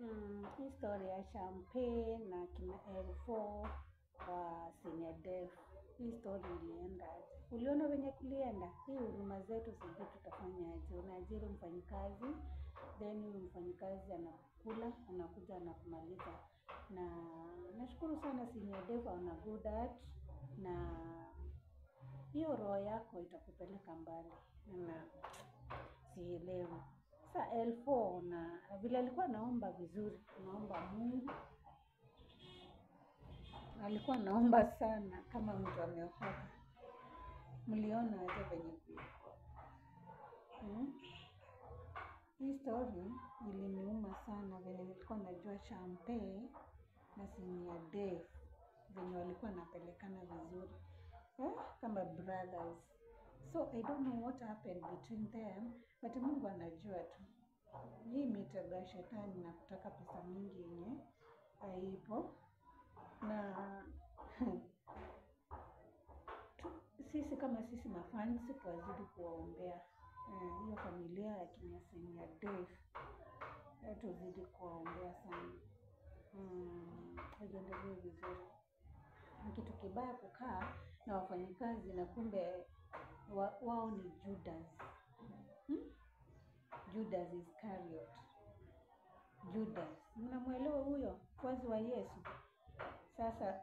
Hii story ya Champagne na kina L4 wa Senior Dev. Hii story ilienda aje? Uliona venye kulienda? Hii huduma zetu sijui tutafanya aje. Unaajiri mfanyikazi, then huyu mfanyikazi anakula, anakuja anakumaliza. Na nashukuru sana Senior Dev ana good at, na hiyo roho yako itakupeleka mbali. Na sielewi. Sa L4 na vile alikuwa naomba vizuri, naomba Mungu. Alikuwa naomba sana kama mtu ameokoka. Mliona aje venye kulikuwa. Hii story iliniuma sana venye nilikuwa najua Champagne na Senior Dev venye walikuwa napelekana vizuri. Kama brothers. So I don't know what happened between them, but Mungu anajua tu. Hii mitego ya shetani na kutaka pesa mingi yenye haipo. Na sisi kama sisi mafansi tuwazidi kuwaombea hiyo familia ya kina Senior Dev, tuzidi kuwaombea sana. Iendelee vizuri. Kitu kibaya kukaa na wafanyikazi na kumbe wao ni Judas. Judas Iscariot. Judas. Mnamuelewa huyo? Mfuasi wa Yesu. Sasa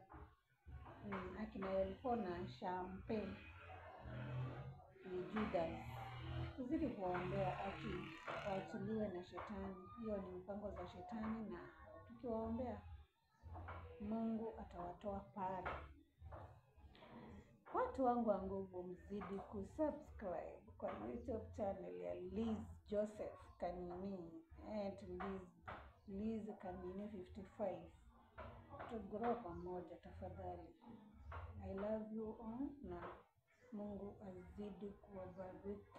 akina L4 na Champagne ni Judas. Tuzidi kuwaombea waachiliwe na shetani. Hiyo ni mpango za shetani, na tukiwaombea Mungu atawatoa pale. Watu wangu wa nguvu, mzidi kusubscribe kwa YouTube channel ya Liz Joseph Kanini and Liz Kanini 55. Tugrow pamoja tafadhali. I love you all, na Mungu azidi kuwabariki.